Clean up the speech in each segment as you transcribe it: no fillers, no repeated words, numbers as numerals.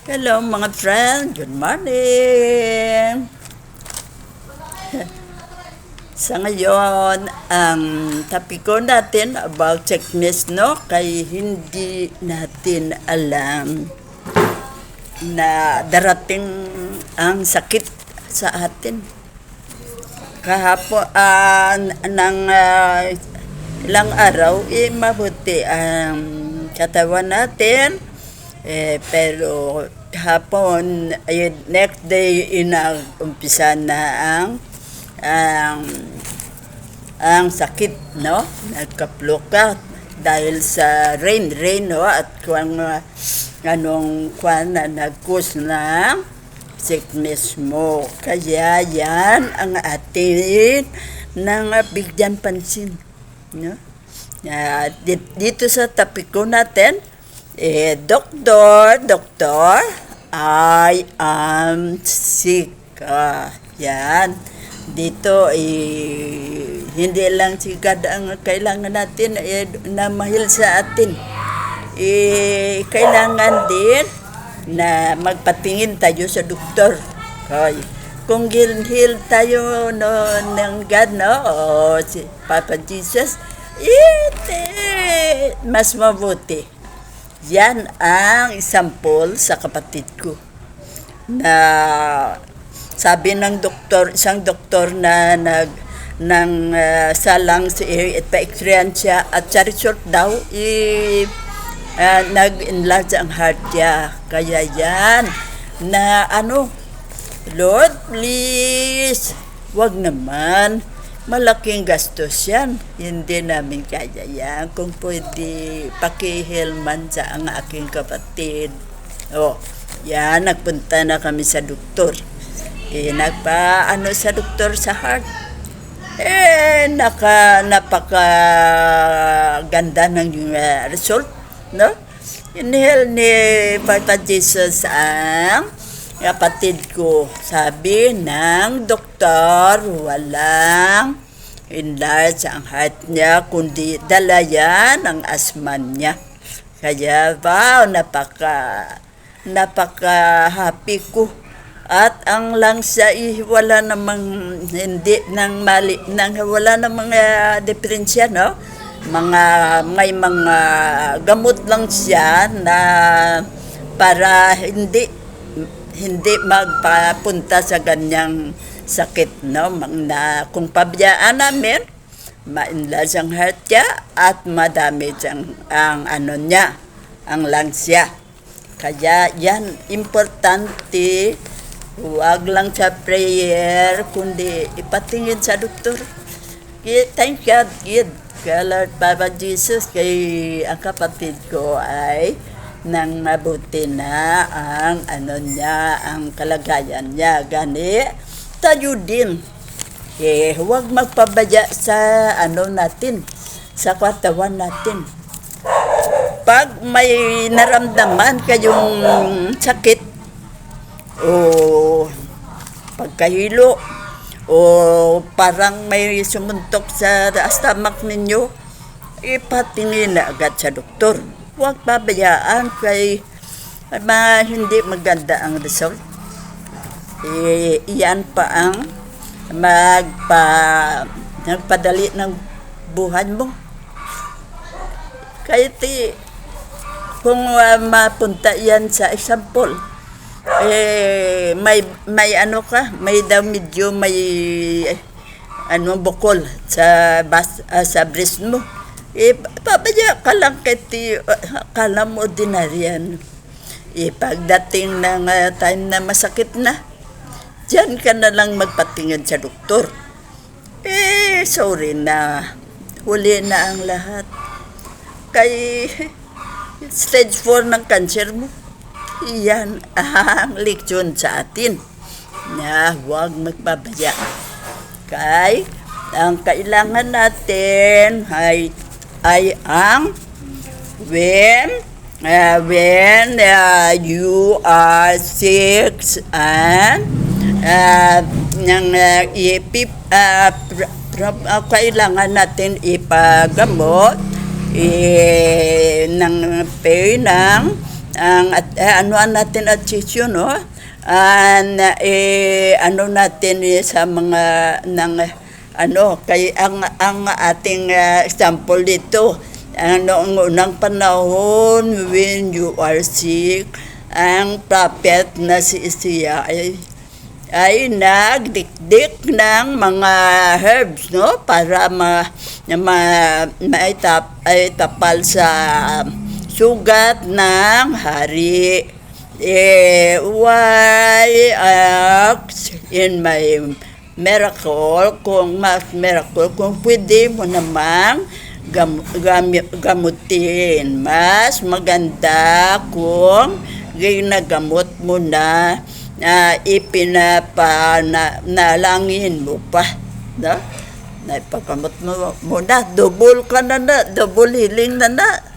Hello mga friend, good morning! Sa ngayon, ang topic natin about sickness, no? Kay hindi natin alam na darating ang sakit sa atin. Kahapon, ng ilang araw, mabuti ang katawan natin. Pero hapon, next day, inaumpisa na ang sakit, no? Nagka-flu ka dahil sa rain, no? At kung anong na nag-cause ng sickness mo. Kaya yan ang atin nang bigyan pansin, no? Dito sa topic ko natin, doktor, I am sick. Yan. Dito, hindi lang sigad ang kailangan natin na mahil sa atin. Kailangan din na magpatingin tayo sa doktor. Kung heal tayo ng God, no? O si Papa Jesus, mas mabuti. Yan ang example sa kapatid ko na sabi ng doktor, isang doktor na salang at pa-experience siya at sa result daw nag-enlarge ang heart niya. Kaya yan na Lord please, wag naman, malaking gastos yan. Hindi namin kaya yan. Kung pwede, pakihilman sa ang aking kapatid. Yan, nagpunta na kami sa doktor. Sa doktor sa heart. Napaka ganda ng result, no? Inhale ni Papa Jesus ang kapatid ko. Sabi ng doktor, walang enlarge ang heart niya, kundi dala yan ang asthma niya. Kaya napaka-happy ko. At ang lungs niya, wala namang wala namang diferensya, no? May mga gamot lang siya na para hindi magpapunta sa ganyang sakit, no? Kung pabayaan namin, ma-enlarge ang heart niya at madamage ang lungs niya. Kaya yan, importante, huwag lang sa prayer, kundi ipatingin sa doktor. Thank God, kay Lord Papa Jesus, kay ang kapatid ko ay nang mabuti na ang ang kalagayan niya. Gani, tayo din. Huwag magpabaya sa natin, sa katawan natin. Pag may naramdaman kayong sakit, o pagkahilo, o parang may sumuntok sa stomach ninyo, ipatingin na agad sa doktor. Huwag pabayaan kay hindi maganda ang result. Iyan pa ang nagpadali ng buhay mo. Kaya kung mapunta yan sa example, may medyo bukol sa breast mo. Papaya ka lang kala mo ordinaryan. Pagdating ng time na masakit na, diyan ka na lang magpatingin sa doktor. Sorry na, huli na ang lahat. Kay stage 4 ng cancer mo. Iyan ang leksyon sa atin na huwag magpabaya. Kay ang kailangan natin ay ang when you are sick and kailangan natin ipagamot ng pain ng ano natin at sisyo, no? Ano natin sa mga ng kay ang ating example dito, noong unang panahon when you are sick, ang prophet na si Isaiah ay nagdikdik ng mga herbs, no, para maitapal sa sugat ng hari. Why ask in my miracle kung pwede mo namang gamutin. Mas maganda kung ginagamot mo na ipinapanalangin mo pa, no? Naipagamot mo na, double healing na,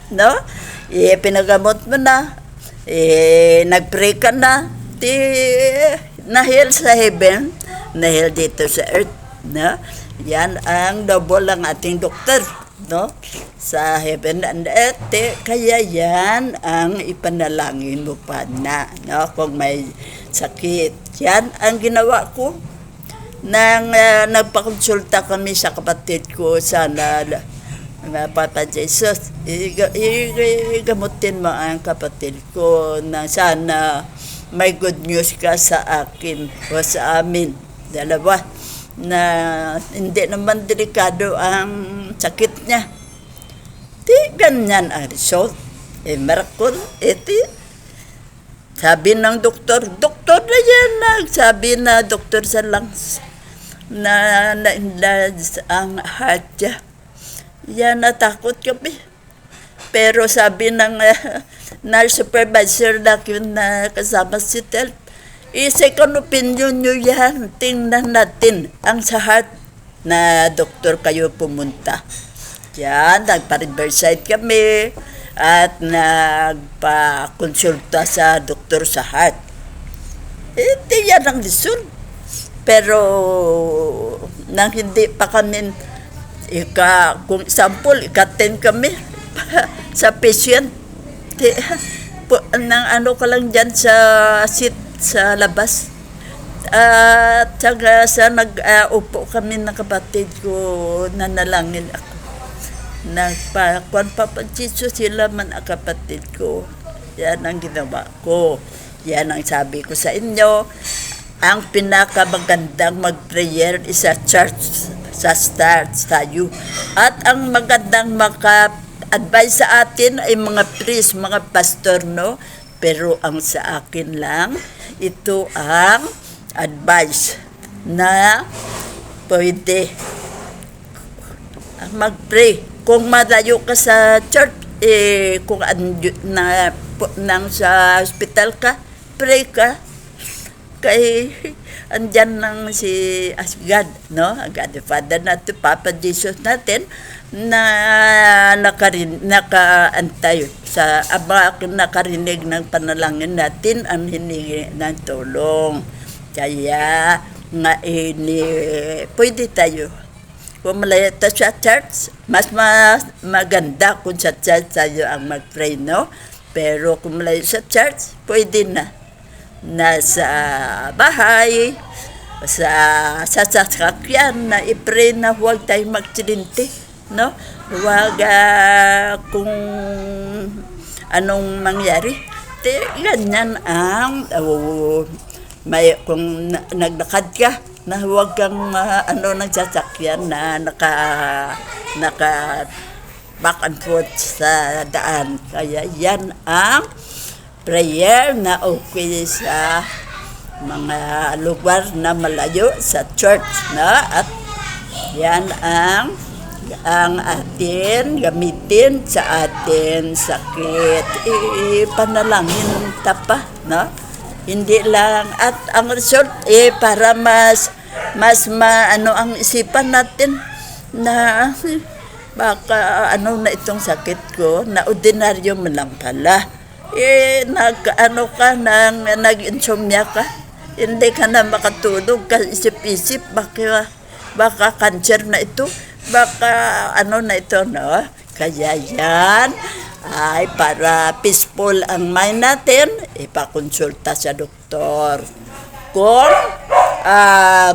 no? Ipinagamot mo na, nag-pray ka na, na-heal sa heaven, na-heal dito sa earth, no? Yan ang double ang ating doktor, no? Sa heaven and earth, kaya yan ang ipanalangin mo pa na, no? Kung may sakit. Yan ang ginawa ko. Nagpakonsulta kami sa kapatid ko, sana Papa Jesus, gamutin mo ang kapatid ko na sana may good news ka sa akin o sa amin. Dalawa, na hindi naman delikado ang sakit niya. Ganyan ang result. Miracle, sabi ng doktor na yan, sabi na doktor sa lungs, na ang heart niya. Yan, natakot kami. Pero sabi ng nurse supervisor na kasama si Tel, second opinion nyo yan, tingnan natin ang sa heart na doktor kayo pumunta. Yan, nagpa-Riverside kami at nagpa-konsulta sa doktor sa heart. Yan ang result. Pero nang hindi pa kami kung example, ika-10 kami sa patient. Nang ka lang dyan sa seat sa labas. At saka sa nag-upo kami ng kapatid ko, nanalangin ako. Nagpakuan Papa Jesus, sila man ang kapatid ko. Yan ang ginawa ko. Yan ang sabi ko sa inyo. Ang pinakamagandang mag-prayer is sa church, sa start tayo. At ang magandang maka-advise sa atin ay mga priest, mga pastor, no? Pero ang sa akin lang, ito ang advice na pwede mag-pray. Kung malayo ka sa church, kung nang sa hospital ka, pray ka. Kay andyan lang si God, no? God the Father natin, Papa Jesus natin, na nakaantay sa nakarinig ng panalangin natin ang hiningi ng tulong. Kaya pwede tayo. Kung malayo tayo sa church, mas maganda kung sa church tayo ang mag-pray, no? Pero kung malayo sa church, pwede na. Nasa bahay, sa sasakyan na i-pray na huwag tayong magsilinte, no? Huwag kung anong mangyari. Ganyan ang kung naglakad ka, na huwag kang nagsasakyan na naka back and forth sa daan. Kaya yan ang prayer na okay sa mga lugar na malayo sa church, na at yan ang atin gamitin sa atin sakit. Panalangin tapa, no? Hindi lang at ang result para mas ang isipan natin na baka na itong sakit ko na ordinaryo mo lang pala. Nag-insomnia ka, hindi ka na makatulog, isip-isip, baka cancer na ito, baka na ito, no? Kaya yan ay para peaceful ang mind natin, ipakonsulta sa doktor. Kung ah,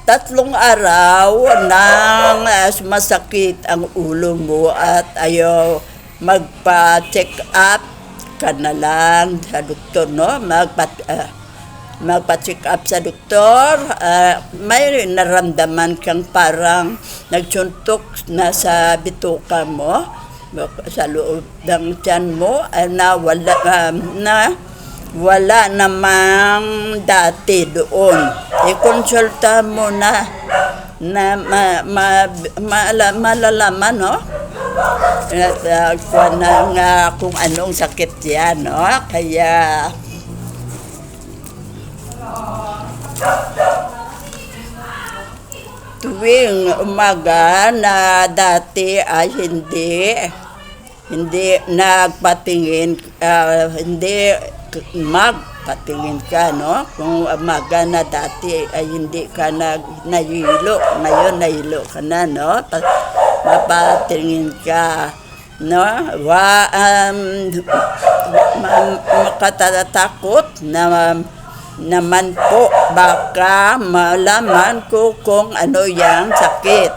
3 araw nang masakit ang ulo mo at ayaw magpa-check up ka na lang sa doktor, no? Magpa-check up sa doktor, may naramdaman kang parang nagsuntok na sa bituka mo, sa loob ng tiyan mo, wala namang dati doon. I-consulta mo na malalaman, no? At kung anong sakit yan, no? Kaya tuwing umaga na dati ay hindi nagpatingin, hindi magpatingin ka, no? Kung umaga na dati ay hindi ka nahilo, ngayon nahilo ka na, no? Mapatingin ka, no? Makatatakot naman po, baka malaman ko kung ano yang sakit.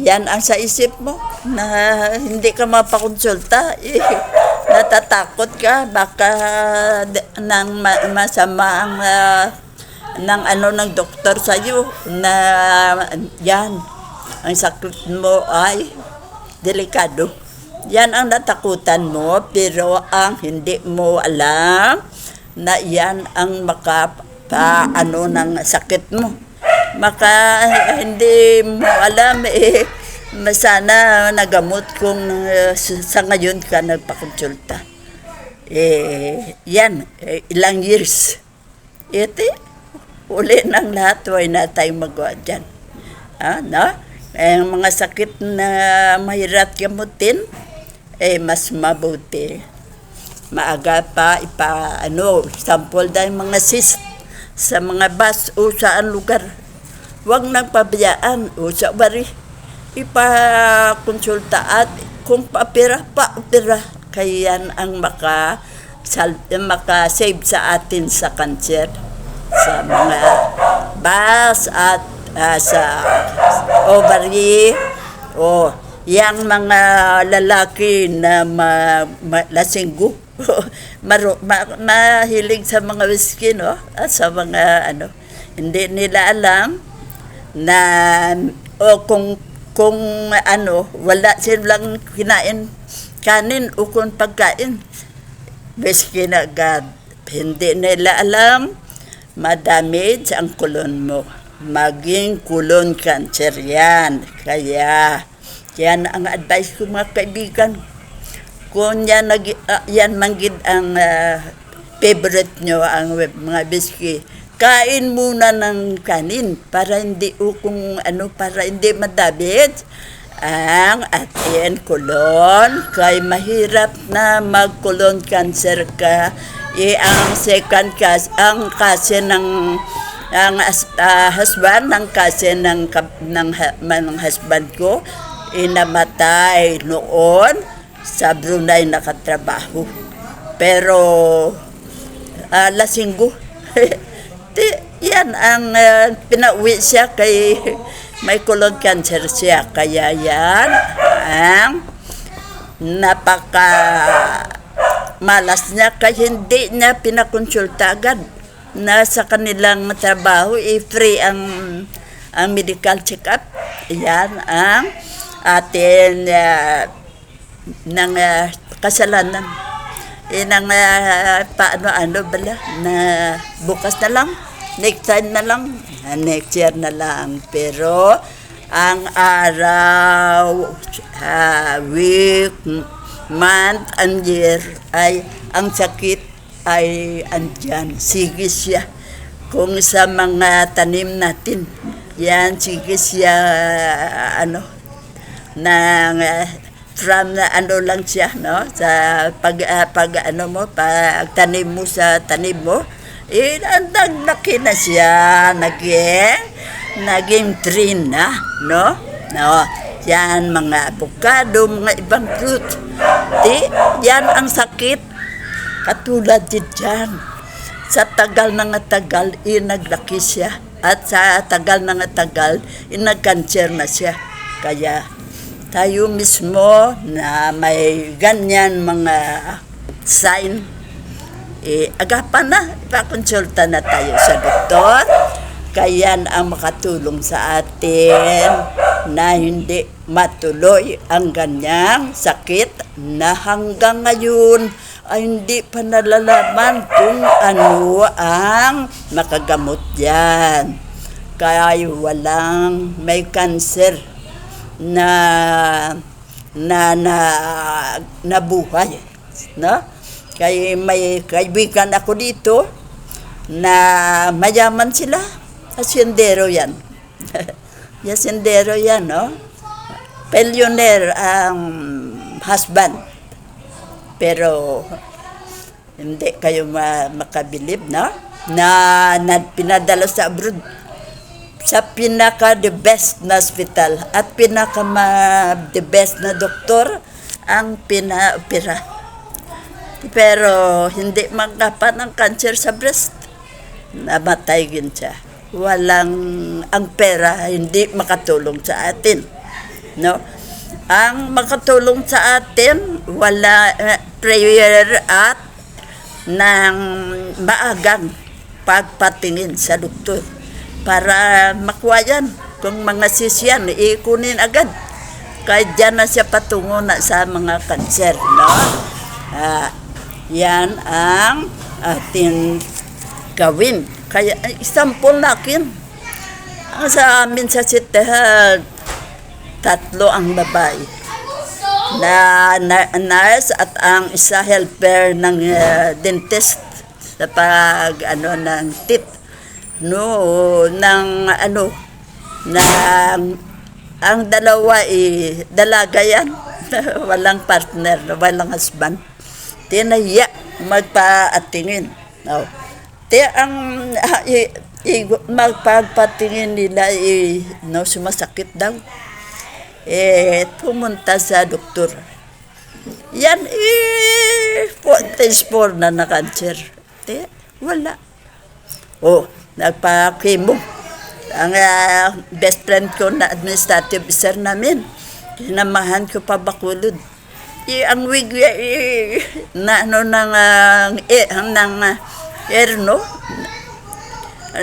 Yan ang sa isip mo, na hindi ka mapakonsulta, natatakot ka, baka nang masama ang ng doktor sa'yo, na yan, ang sakit mo ay delikado. Yan ang natakutan mo, pero ang hindi mo alam, na yan ang ng sakit mo. Hindi mo alam, sana nagamot kung sa ngayon ka nagpakonsulta. Ilang years. Uli ng lahat, huwag na tayong magawa dyan. No? Ang mga sakit na mahirap gamutin, mas mabuti. Maaga pa sample dahil mga cyst sa mga bus o saan lugar. Huwag nang pabayaan o sa bari. Ipakonsulta at kung paopera. Kaya yan ang maka-save sa atin sa cancer. Sa mga bus at sa ovary o yang mga lalaki na lasinggo. Mahilig sa mga whiskey, no? At sa mga hindi nila alam na kung wala silang kinain kanin o kung pagkain, whiskey na agad. Hindi nila alam, madamage ang kulon mo. Maging colon cancer yan. Kaya yan ang advice ko, mga kaibigan. Kung yan manggid ang favorite nyo, ang mga whiskey, kain muna ng kanin para hindi para hindi madabit ang ating colon. Kaya mahirap na mag-colon cancer ka. Ang second cause, ang kasi ng husband, ng kasi ng husband ko, namatay noon sa Brunei nakatrabaho. Pero lasinggo. Yan ang pinauwi siya kay may colon cancer siya. Kaya yan ang napaka malas niya, kaya hindi niya pinakonsulta agad. Nasa kanilang trabaho, free ang medical check-up. Yan ang atin ng kasalanan. Bala, na bukas na lang, next time na lang, next year na lang. Pero ang araw, week, month, and year ay ang sakit ay andyan. Sige siya. Kung sa mga tanim natin, yan, sige siya, from lang siya, no? Sa pagtanim mo sa tanim mo, naglaki na siya, naging tree na, no? No. Yan, mga avocado, mga ibang fruit. Yan ang sakit. Katulad din dyan. Sa tagal na nga tagal, naglaki siya. At sa tagal na nga tagal, nagkanser na siya. Kaya tayo mismo na may ganyan mga sign, agapan na, ipakonsulta na tayo sa doktor. Kaya ang makatulong sa atin na hindi matuloy ang ganyang sakit na hanggang ngayon ay hindi pa nalalaman kung ano ang makagamot yan. Kaya walang may cancer na buhay, no? Kaya may kaibigan ako dito na mayaman sila. Asyendero yan. Asyendero yan, no? Billionaire ang husband. Pero hindi kayo makabilib, no? Na pinadala sa abroad sa pinaka the best na hospital at pinaka the best na doktor ang pinaopera. Pero hindi magapan ang cancer sa breast. Namatay din siya. Ang pera hindi makatulong sa atin, no? Ang makatulong sa atin prayer at ng maagang pagpatingin sa doktor para makuha yan. Kung mga sisyan, ikunin agad. Kahit dyan na siya patungo na sa mga kanser, no? Yan ang ating gawin. Kaya, example natin, sa amin sa sitahan, 3 ang babae na nurse at ang isa helper ng dentist sa ng teeth, no, ang dalawa dalaga yan. Walang partner, walang husband. Tinaya magpaatingin, no. Ang magpagpatingin nila no, sumasakit daw. Pumunta sa doktor. Yan, stage 4 na cancer. Wala. Nagpa-chemo. Ang best friend ko na administrative officer namin, kinamahan ko pa Bacolod. Ang wig ng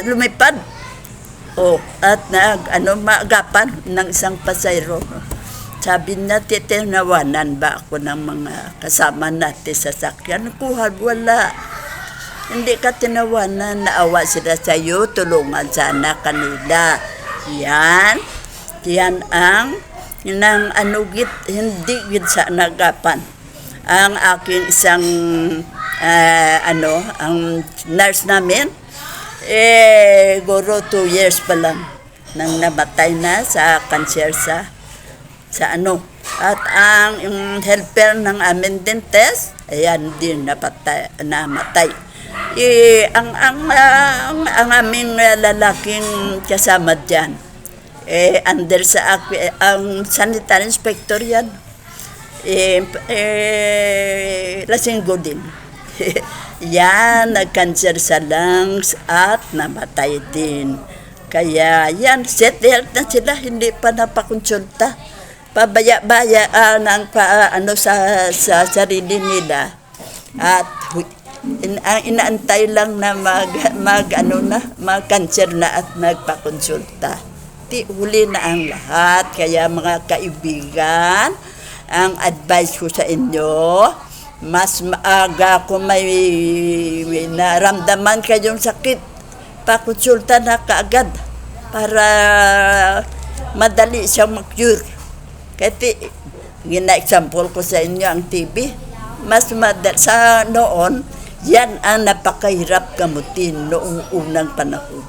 lumipad. At maagapan ng isang pasayro. Sabi niya, tinawanan ba ako ng mga kasama natin sa sakyan? Wala. Hindi ka tinawanan, naawa sila sa iyo, tulungan sana kanila. Yan ang hindi gid sa nagapan. Ang aking isang ang nurse namin, guro 2 years pa lang nang namatay na sa cancer sa at ang helper ng amin dentist, ayan din namatay. Ang aming lalaking kasama dyan, under sa ang sanitary inspector yan, lasinggo din. Yan, nag-cancer sa lungs at namatay din. Kaya yan, settled na sila, hindi pa napakonsulta. Pabaya-baya sa sarili nila. At inaantay lang na mag-cancer na at magpakonsulta. Huli na ang lahat. Kaya mga kaibigan, ang advice ko sa inyo, mas maaga kung may naramdaman kayong sakit, pakonsulta na kaagad para madali siyang mag-cure. Kasi, gina-example ko sa inyo ang TB. Mas madali, sa noon, yan ang napakahirap gamutin noong unang panahon.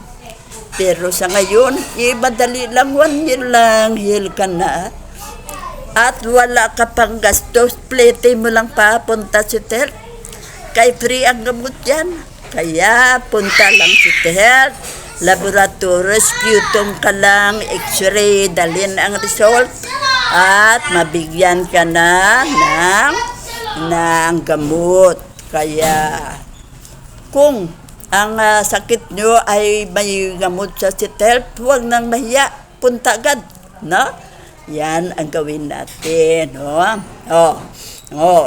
Pero sa ngayon, madali lang, 1 year lang, heal ka na. At wala ka pang gastos, plete mo lang papunta sa health. Kay free ang gamot yan. Kaya punta lang sa health, laboratory, sputum ka lang, x-ray, dalhin ang result. at mabigyan ka na ng gamot. Kaya kung ang sakit nyo ay may gamot sa CITELP, huwag nang mahiya, punta agad, no? Yan ang gawin natin, no?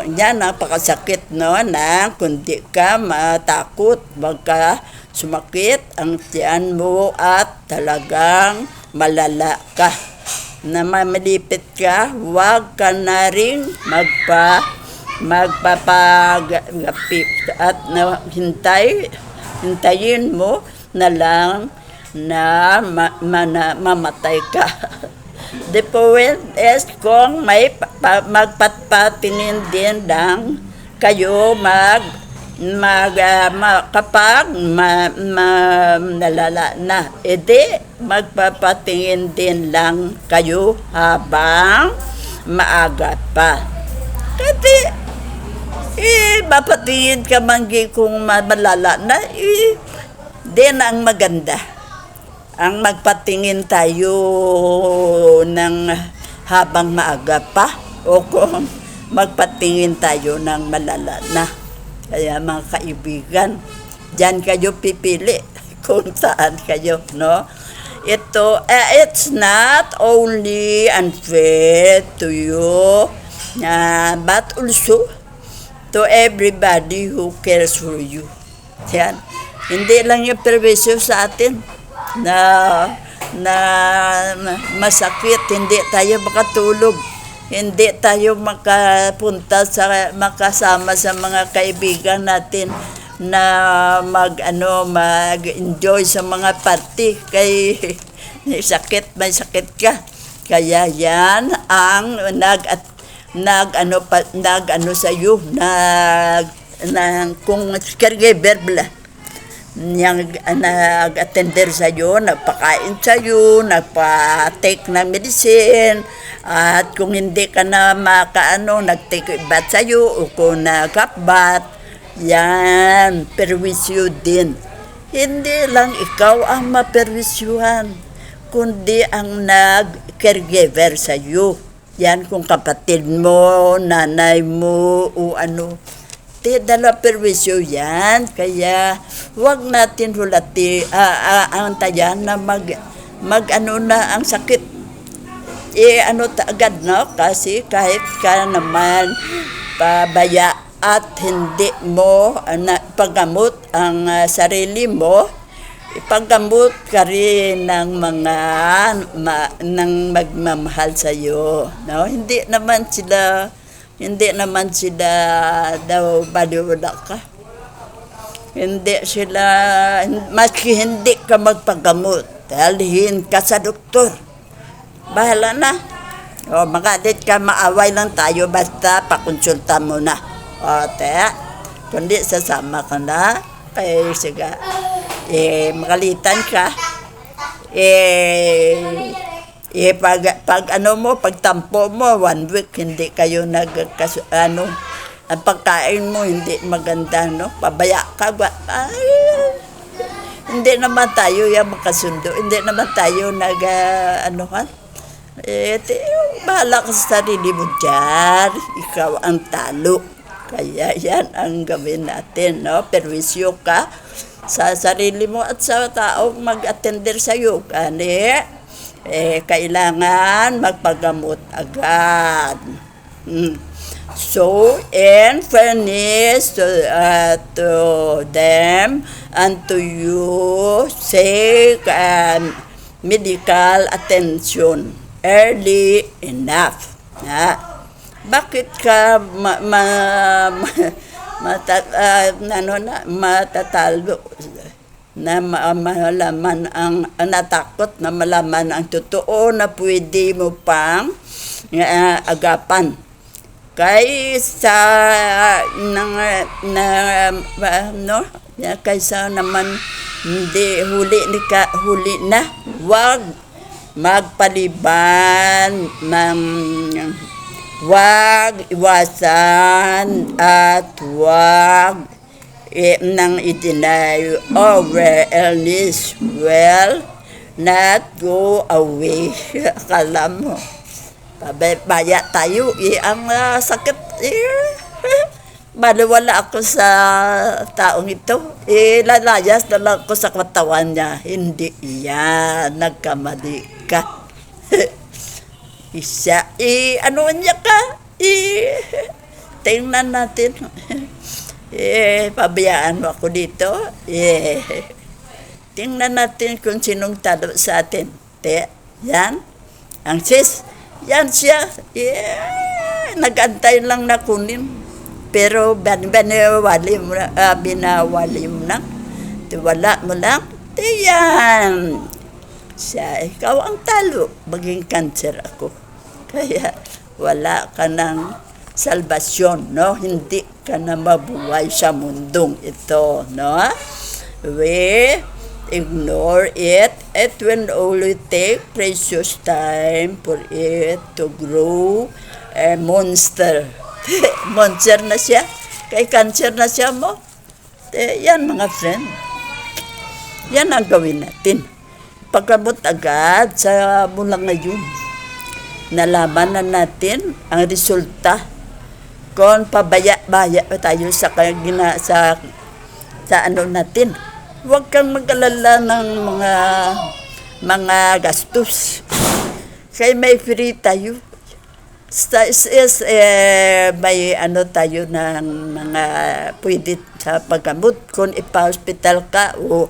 Yan, napakasakit, no? Na kundi ka matakot, baka sumakit ang tiyan mo at talagang malala ka. Na malipit ka, huwag ka na rin magpapagapit at hintayin mo na lang na mamatay ka. The point is kung may magpapatingin din lang kayo kapag nalala na, edi magpapatingin din lang kayo habang maaga pa. Kasi mapatingin ka manggi kung malala na, din ang maganda. Ang magpatingin tayo ng habang maaga pa o kung magpatingin tayo ng malala na. Kaya mga kaibigan, dyan kayo pipili kung saan kayo, no? It's not only unfair to you, but also to everybody who cares for you. Yan. Hindi lang yung perwisyo sa atin na masakit, hindi tayo makatulog, hindi tayo makasama sa mga kaibigan natin na mag-enjoy sa mga party kay may sakit ka. Kaya yan ang kung caregiver bla nag-attender sa'yo, nagpakain sa'yo, nagpa-take ng medicine, at kung hindi ka na nag-take bath sa'yo, o kung nag-bath, yan, perwisyo din. Hindi lang ikaw ang maperwisyuhan, kundi ang nag-caregiver sa'yo. Yan kung kapatid mo, nanay mo, o ano. Dala perwisyo yan, kaya huwag natin antayan na na ang sakit. Agad, no? Kasi kahit ka naman pabaya at hindi mo paggamot ang sarili mo, ipaggamot ka rin ng mga ng magmamahal sa iyo, no? Hindi naman sila daw baliwala ka. Hindi sila, maski hindi ka magpagamot, dalhin ka sa doktor. Bahala na. Magalit ka, maaway lang tayo, basta pakonsulta mo na. Kundi sasama ka na, sige, magalitan ka, pagtampo mo, 1 week, hindi kayo ang pagkain mo, hindi maganda, no? Pabaya ka, hindi naman tayo makasundo, hindi naman tayo bahala ka sa sarili mo dyan, ikaw ang talo. Kaya yan ang gawin natin, no? Perwisyo ka sa sarili mo at sa taong mag-attender sa'yo. Kailangan magpagamot agad. So, in fairness to them and to you, seek medical attention early enough. Bakit ka matatalo na malaman ang natakot na malaman ang totoo na pwede mo pang agapan kaysa kaysa naman hindi huli na. Wag magpaliban wag iwasan at wag nang i-deny over illness will not go away. Akala mo Pabaya tayo. Ang sakit, baliwala ako sa taong ito. Lalayas na lang ako sa katawan niya. Hindi yan. Nagkamali ka. Isa, ano niya ka? Tingnan natin. Pabayaan mo ako dito. Tingnan natin kung sinong talo sa atin. Yan. Ang sis. Yan siya. Nag-antay lang na kunin. Pero binawali mo na. Tiwala mo lang. Yan. Siya, ikaw ang talo. Maging cancer ako. Kaya wala ka ng salvasyon, no? Hindi ka na mabuhay sa mundong ito, no? We ignore it. It will only take precious time for it to grow a monster. Monster na siya. Kay cancer na siya mo. Yan mga friend. Yan ang gawin natin. Pagkamot agad sa mula ngayon. Nalaman na natin ang resulta kung pabaya-baya tayo sa ano natin. Huwag kang mag-alala ng mga gastos. Kaya may free tayo. May ano tayo ng mga pwede sa paggamot kung ipa-hospital ka o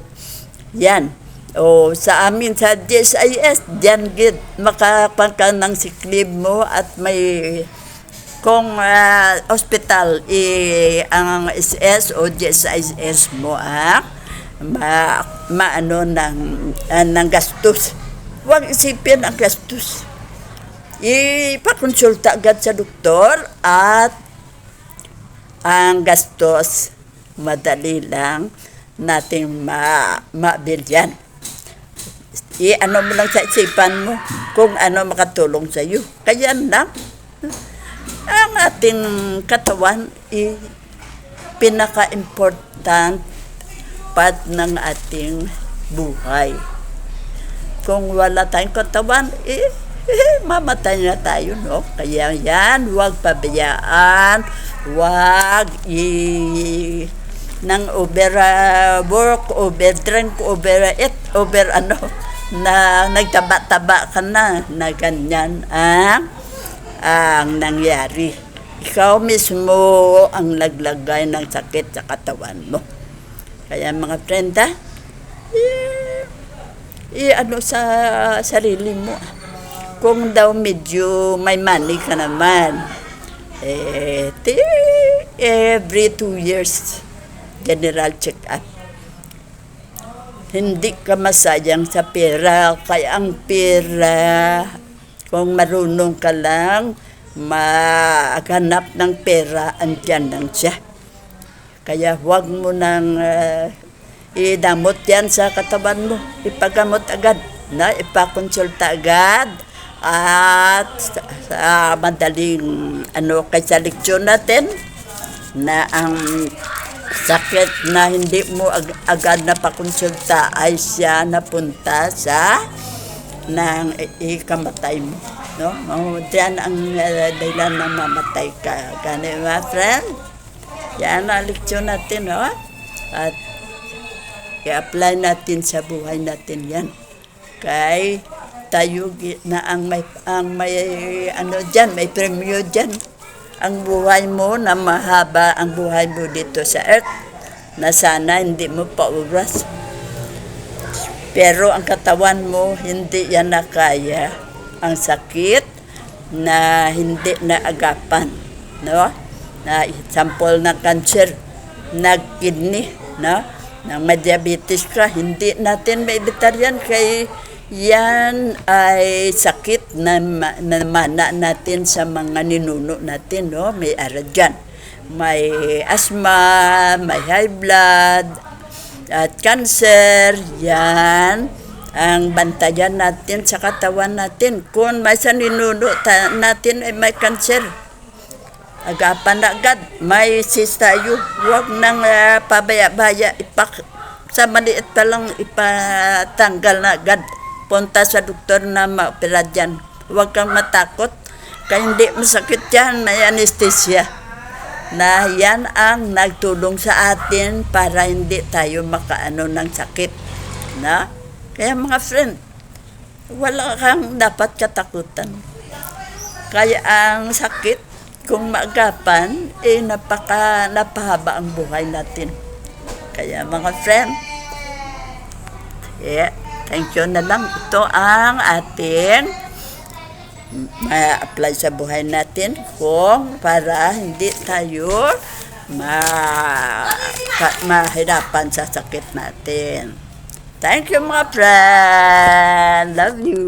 yan. O sa amin sa DSIS, diyan gid makakuha ka ng sick leave mo at may kung hospital ang SS o DSIS mo maano ng gastos. Huwag isipin ang gastos. Ipakonsulta agad sa doktor at ang gastos madali lang nating mabilyan. Ano mo lang sa isipan mo kung ano makatulong sa iyo. Kaya lang ang ating katawan pinaka-important part ng ating buhay. Kung wala tayong katawan, mamatay na tayo, no? Kaya yan, huwag pabayaan, huwag nang overwork, overdrink, overeat, na nagtaba-taba ka na ganyan ang nangyari. Ikaw mismo ang naglagay ng sakit sa katawan mo. Kaya mga friend, ano sa sarili mo. Kung daw medyo may money ka naman, every 2 years, general check-up. Hindi ka masayang sa pera, kaya ang pera, kung marunong ka lang, maghanap ng pera, andyan lang siya. Kaya huwag mo nang idamot yan sa katawan mo. Ipagamot agad, ipakonsulta agad. At sa madaling kaysa leksyon natin na ang sakit na hindi mo agad na pakonsulta ay siya napunta sa nang ikamatay mo, no? Diyan ang dahilan na mamatay ka. Ganun, my friend. Yan ang leksyon natin, no? At i-apply natin sa buhay natin yan. Kay tayo na may diyan, may premyo diyan. Ang buhay mo na mahaba ang buhay mo dito sa earth na sana hindi mo pauras. Pero ang katawan mo hindi yan na kaya. Ang sakit na hindi na agapan, no? Na example na cancer, na kidney, no? Na may diabetes ka, hindi natin maibitar yan kay yan ay sakit na mana natin sa mga ninuno natin, no? May dyan. May asthma, may high blood, at cancer, yan. Ang bantayan natin sa katawan natin. Kung may sa ninuno natin ay may cancer, agapan na agad. May cyst tayo. Huwag nang pabaya-baya. Sa maliit pa lang ipatanggal na agad. Punta sa doktor na maopera dyan. Huwag kang matakot. Kaya hindi masakit yan, may anesthesia. Na yan ang nagtulong sa atin para hindi tayo makaano ng sakit. Na? Kaya mga friend, wala kang dapat katakutan. Kaya ang sakit, kung maagapan, napahaba ang buhay natin. Kaya mga friend, thank you na lang. Ito ang ating ma-apply sa buhay natin kung para hindi tayo mahirapan sa sakit natin. Thank you mga friend. Love you.